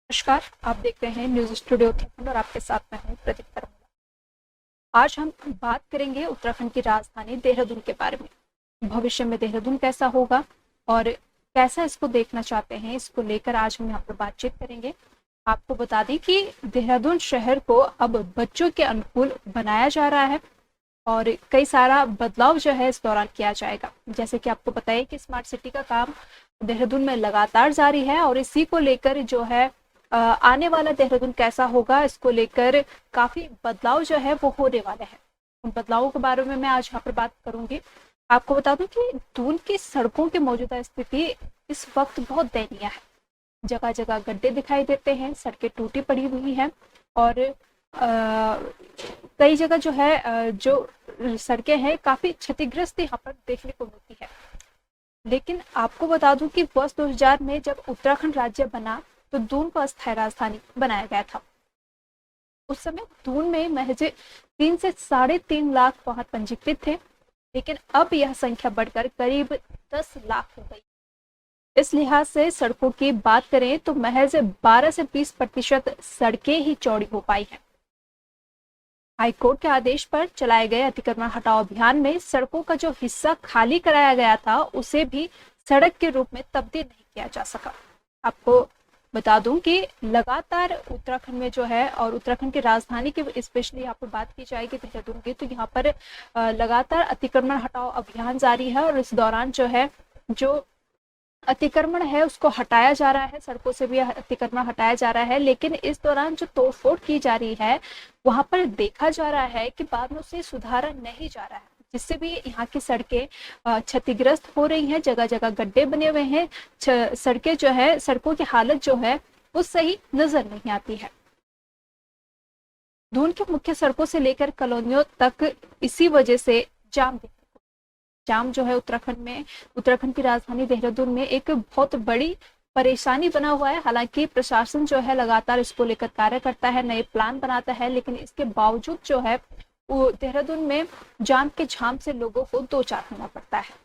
नमस्कार। आप देख रहे हैं न्यूज स्टूडियो उत्तराखंड और आपके साथ में हूँ प्रदीप परमार। आज हम बात करेंगे उत्तराखंड की राजधानी देहरादून के बारे में। भविष्य में देहरादून कैसा होगा और कैसा इसको देखना चाहते हैं, इसको लेकर आज हम यहाँ पर बातचीत करेंगे। आपको बता दें कि देहरादून शहर को अब बच्चों के अनुकूल बनाया जा रहा है और कई सारा बदलाव जो है इस दौरान किया जाएगा। जैसे कि आपको पता है कि स्मार्ट सिटी का काम देहरादून में लगातार जारी है और इसी को लेकर जो है आने वाला देहरादून कैसा होगा, इसको लेकर काफी बदलाव जो है वो होने वाले हैं। उन बदलावों के बारे में मैं आज यहाँ पर बात करूंगी। आपको बता दूं कि दून की सड़कों की मौजूदा स्थिति इस वक्त बहुत दयनीय है। जगह जगह गड्ढे दिखाई देते हैं, सड़कें टूटी पड़ी हुई हैं और कई जगह जो है जो सड़कें हैं काफी क्षतिग्रस्त यहाँ पर देखने को मिलती है। लेकिन आपको बता दूं कि वर्ष 2000 में जब उत्तराखंड राज्य बना तो दून को अस्थायी राजधानी बनाया गया था। उस समय दून में महज 3 से 3.5 लाख वाहन पंजीकृत थे, लेकिन अब यह संख्या बढ़कर करीब 10 लाख हो गई। इस लिहाज से सड़कों की बात करें तो महज 12 से 20% सड़कें ही चौड़ी हो पाई हैं। हाईकोर्ट के आदेश पर चलाए गए अतिक्रमण हटाओ अभियान में सड़कों का जो हिस्सा खाली कराया गया था उसे भी सड़क के रूप में तब्दील नहीं किया जा सका। आपको बता दूं कि लगातार उत्तराखंड में जो है और उत्तराखंड की राजधानी की स्पेशली यहाँ पर बात की जाएगी देहरादून की, तो यहाँ पर लगातार अतिक्रमण हटाओ अभियान जारी है और इस दौरान जो है जो अतिक्रमण है उसको हटाया जा रहा है, सड़कों से भी अतिक्रमण हटाया जा रहा है। लेकिन इस दौरान जो तोड़फोड़ की जा रही है वहां पर देखा जा रहा है कि बाद में उसे सुधारा नहीं जा रहा है, जिससे भी यहाँ की सड़कें क्षतिग्रस्त हो रही हैं। जगह जगह गड्ढे बने हुए हैं, सड़कें जो है सड़कों की हालत जो है वो सही नजर नहीं आती है। दून की मुख्य सड़कों से लेकर कॉलोनियों तक इसी वजह से जाम जो है उत्तराखंड की राजधानी देहरादून में एक बहुत बड़ी परेशानी बना हुआ है। हालांकि प्रशासन जो है लगातार इसको लेकर कार्य करता है, नए प्लान बनाता है, लेकिन इसके बावजूद जो है वो देहरादून में जाम के झाम से लोगों को दो चार होना पड़ता है।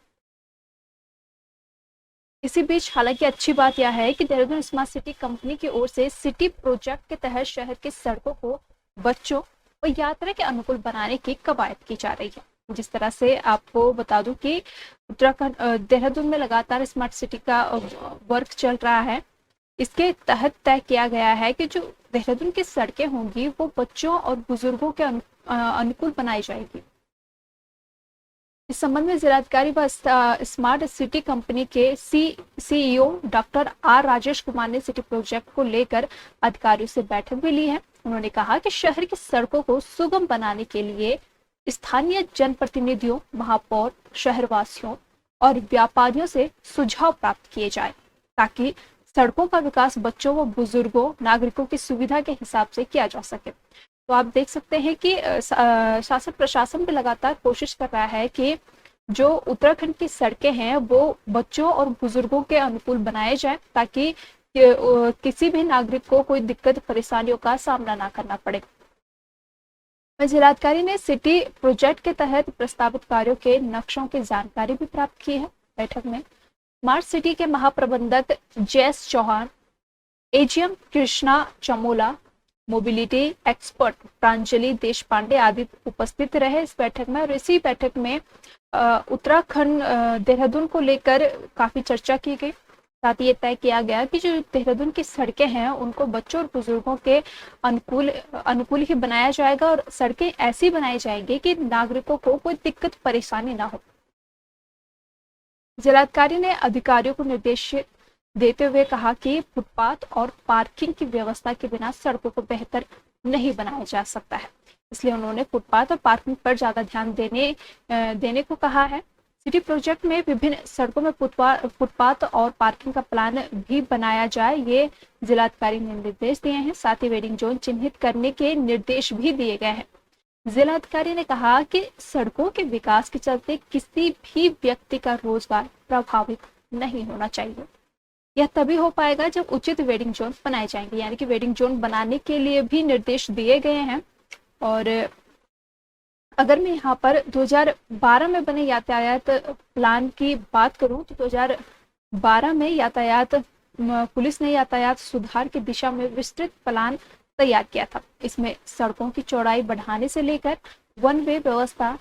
इसी बीच हालांकि अच्छी बात यह है कि देहरादून स्मार्ट सिटी कंपनी की ओर से सिटी प्रोजेक्ट के तहत शहर की सड़कों को बच्चों और यात्रा के अनुकूल बनाने की कवायद की जा रही है। जिस तरह से आपको बता दूं कि उत्तराखंड देहरादून में लगातार स्मार्ट सिटी का वर्क चल रहा है। इसके तहत तय किया गया है कि जो देहरादून की सड़कें होंगी वो बच्चों और बुजुर्गों के अनुकूल बनाई जाएगी। इस संबंध में जिलाधिकारी व स्मार्ट सिटी कंपनी के CEO doctor R Rajesh Kumar ने सिटी प्रोजेक्ट को लेकर अधिकारियों से बैठक भी ली है। उन्होंने कहा कि शहर की सड़कों को सुगम बनाने के लिए स्थानीय जनप्रतिनिधियों, महापौर, शहरवासियों और व्यापारियों से सुझाव प्राप्त किए जाए ताकि सड़कों का विकास बच्चों व बुजुर्गों, नागरिकों की सुविधा के हिसाब से किया जा सके। तो आप देख सकते हैं कि शासन प्रशासन भी लगातार कोशिश कर रहा है कि जो उत्तराखंड की सड़कें हैं वो बच्चों और बुजुर्गों के अनुकूल बनाए जाए ताकि किसी भी नागरिक को कोई दिक्कत परेशानियों का सामना ना करना पड़े। जिलाधिकारी ने सिटी प्रोजेक्ट के तहत प्रस्तावित कार्यों के नक्शों की जानकारी भी प्राप्त की है। बैठक में स्मार्ट सिटी के महाप्रबंधक Jayas Chauhan, AGM Krishna Chamola, mobility expert Pranjali Deshpande आदि उपस्थित रहे इस बैठक में। और इसी बैठक में उत्तराखंड देहरादून को लेकर काफी चर्चा की गई। साथ ही ये तय किया गया कि जो देहरादून की सड़कें हैं उनको बच्चों और बुजुर्गों के अनुकूल ही बनाया जाएगा और सड़कें ऐसी बनाई जाएंगी कि नागरिकों को कोई दिक्कत परेशानी ना हो। जिलाधिकारी ने अधिकारियों को निर्देश देते हुए कहा कि फुटपाथ और पार्किंग की व्यवस्था के बिना सड़कों को बेहतर नहीं बनाया जा सकता है, इसलिए उन्होंने फुटपाथ और पार्किंग पर ज्यादा ध्यान देने को कहा है। सिटी प्रोजेक्ट में विभिन्न सड़कों में फुटपाथ और पार्किंग का प्लान भी बनाया जाए, ये जिलाधिकारी ने निर्देश दिए हैं। साथ ही वेटिंग जोन चिन्हित करने के निर्देश भी दिए गए हैं। जिलाधिकारी ने कहा कि सड़कों के विकास के चलते किसी भी व्यक्ति का रोजगार प्रभावित नहीं होना चाहिए। यह तभी हो पाएगा जब उचित वेटिंग जोन बनाए जाएंगे, यानी कि वेटिंग जोन बनाने के लिए भी निर्देश दिए गए हैं। और अगर मैं यहाँ पर 2012 में बने यातायात प्लान की बात करूं तो 2012 में यातायात पुलिस ने यातायात सुधार की दिशा में विस्तृत प्लान तैयार किया था। इसमें सड़कों की चौड़ाई बढ़ाने से लेकर वन वे व्यवस्था,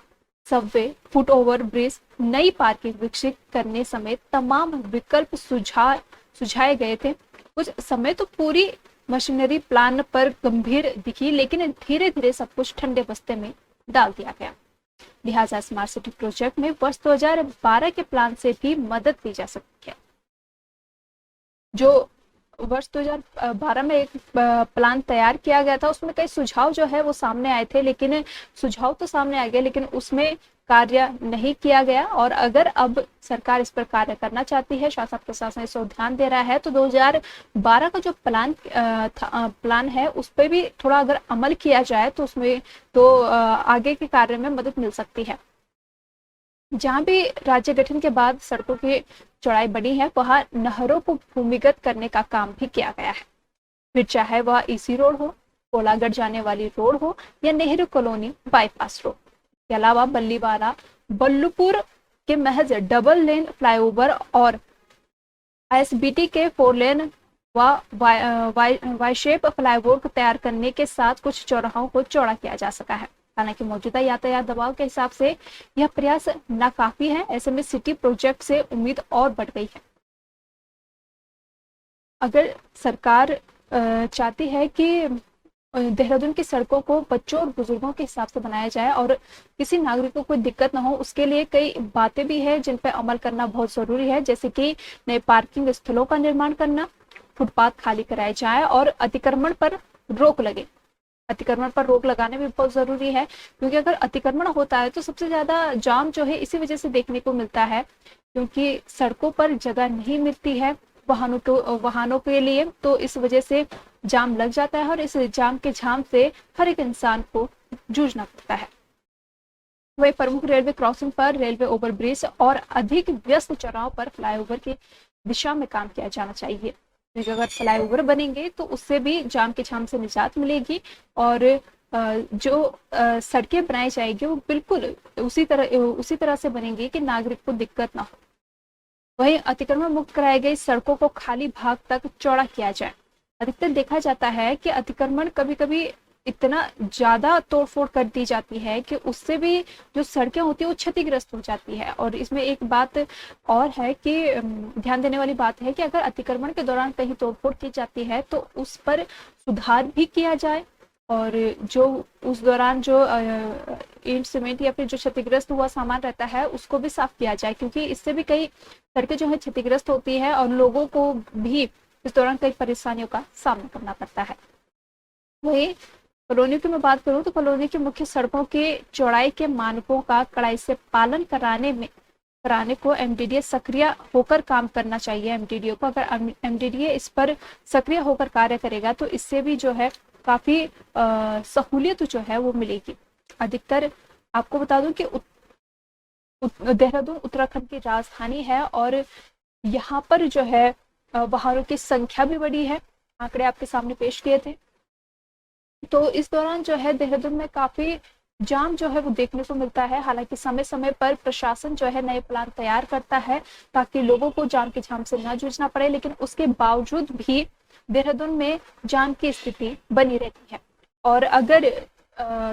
सबवे, फुट ओवर ब्रिज, नई पार्किंग विकसित करने समेत तमाम विकल्प सुझाए गए थे। कुछ समय तो पूरी मशीनरी प्लान पर गंभीर दिखी, लेकिन धीरे धीरे सब कुछ ठंडे बस्ते में डाल दिया गया। लिहाजा स्मार्ट सिटी प्रोजेक्ट में वर्ष 2012 के प्लान से भी मदद ली जा सकती है। जो वर्ष 2012 में एक प्लान तैयार किया गया था, उसमें कई सुझाव जो है वो सामने आए थे, लेकिन सुझाव तो सामने आ गए लेकिन उसमें कार्य नहीं किया गया। और अगर अब सरकार इस पर कार्य करना चाहती है, शासन प्रशासन इस पर ध्यान दे रहा है, तो 2012 का जो प्लान है उस पर भी थोड़ा अगर अमल किया जाए तो उसमें तो आगे के कार्य में मदद मिल सकती है। जहाँ भी राज्य गठन के बाद सड़कों की चौड़ाई बढ़ी है, वहाँ नहरों को भूमिगत करने का काम भी किया गया है। फिर चाहे वह ईसी रोड हो, कोलागढ़ जाने वाली रोड हो या नेहरू कॉलोनी बाईपास रोड। के अलावा बल्लीवाला बल्लूपुर के महज डबल लेन फ्लाईओवर और आईएसबीटी के 4 लेन व वाई शेप फ्लाईओवर को तैयार करने के साथ कुछ चौराहों को चौड़ा किया जा सका है। हालांकि मौजूदा यातायात दबाव के हिसाब से यह प्रयास नाकाफी है। ऐसे में सिटी प्रोजेक्ट से उम्मीद और बढ़ गई है। अगर सरकार चाहती है कि देहरादून की सड़कों को बच्चों और बुजुर्गों के हिसाब से बनाया जाए और किसी नागरिक को कोई दिक्कत ना हो, उसके लिए कई बातें भी है जिन पर अमल करना बहुत जरूरी है, जैसे कि नए पार्किंग स्थलों का निर्माण करना, फुटपाथ खाली कराए जाए और अतिक्रमण पर रोक लगे। अतिक्रमण पर रोक लगाने भी बहुत जरूरी है, क्योंकि अगर अतिक्रमण होता है तो सबसे ज्यादा जाम जो है इसी वजह से देखने को मिलता है, क्योंकि सड़कों पर जगह नहीं मिलती है वाहनों के लिए, तो इस वजह से जाम लग जाता है और इस जाम के झाम से हर एक इंसान को जूझना पड़ता है। वही प्रमुख रेलवे क्रॉसिंग पर रेलवे ओवरब्रिज और अधिक व्यस्त चौराहों पर फ्लाईओवर की दिशा में काम किया जाना चाहिए। अगर फ्लाईओवर बनेंगे तो उससे भी जाम के झाम से निजात मिलेगी और जो सड़कें बनाई जाएगी वो बिल्कुल उसी तरह से बनेंगी कि नागरिक को दिक्कत ना हो। वहीं अतिक्रमण मुक्त कराई गई सड़कों को खाली भाग तक चौड़ा किया जाए। अधिकतर देखा जाता है कि अतिक्रमण कभी कभी इतना ज्यादा तोड़फोड़ कर दी जाती है कि उससे भी जो सड़कें होती है वो क्षतिग्रस्त हो जाती है। और इसमें एक बात और है कि ध्यान देने वाली बात है कि अगर अतिक्रमण के दौरान कहीं तोड़फोड़ की जाती है तो उस पर सुधार भी किया जाए और जो उस दौरान जो ईंट सीमेंट या फिर जो क्षतिग्रस्त हुआ सामान रहता है उसको भी साफ किया जाए, क्योंकि इससे भी कई सड़कें जो है क्षतिग्रस्त होती है और लोगों को भी इस दौरान कई परेशानियों का सामना करना पड़ता है। वही कॉलोनी की मैं बात करूं तो कॉलोनी की मुख्य सड़कों के चौड़ाई के मानकों का कड़ाई से पालन कराने को एमडीडीए सक्रिय होकर काम करना चाहिए। एमडीडीए को अगर एमडीडीए इस पर सक्रिय होकर कार्य करेगा तो इससे भी जो है काफी सहूलियत जो है वो मिलेगी। अधिकतर आपको बता दूं कि देहरादून उत्तराखंड की राजधानी है और यहाँ पर जो है वाहनों की संख्या भी बड़ी है। आंकड़े आपके सामने पेश किए थे। तो इस दौरान जो है देहरादून में काफी जाम जो है वो देखने को मिलता है। हालांकि समय समय पर प्रशासन जो है नए प्लान तैयार करता है ताकि लोगों को जाम के झाम से न जूझना पड़े, लेकिन उसके बावजूद भी देहरादून में जाम की स्थिति बनी रहती है। और अगर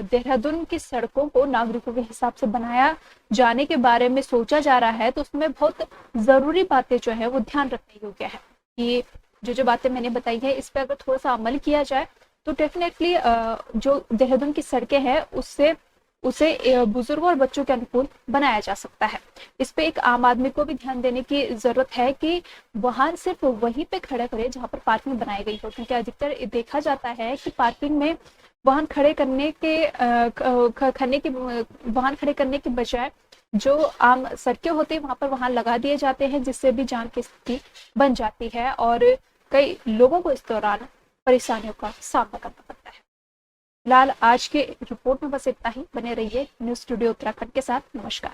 देहरादून की सड़कों को नागरिकों के हिसाब से बनाया जाने के बारे में सोचा जा रहा है तो उसमें बहुत जरूरी बातें जो है वो ध्यान रखने योग्य है कि जो बातें मैंने बताई है इस पर अगर थोड़ा सा अमल किया जाए तो डेफिनेटली जो देहरादून की सड़कें हैं उसे बुजुर्गों और बच्चों के अनुकूल बनाया जा सकता है। इस पे एक आम आदमी को भी ध्यान देने की जरूरत है कि वाहन सिर्फ वहीं पे खड़ा करे जहां पर पार्किंग बनाई गई हो, क्योंकि अधिकतर देखा जाता है कि पार्किंग में वाहन खड़े करने के बजाय जो आम सड़कें होती है वहां पर वाहन लगा दिए जाते हैं, जिससे भी जाम की स्थिति बन जाती है और कई लोगों को इस दौरान परेशानियों का सामना करना पड़ता है। फिलहाल आज के रिपोर्ट में बस इतना ही। बने रहिए न्यूज़ स्टूडियो उत्तराखंड के साथ। नमस्कार।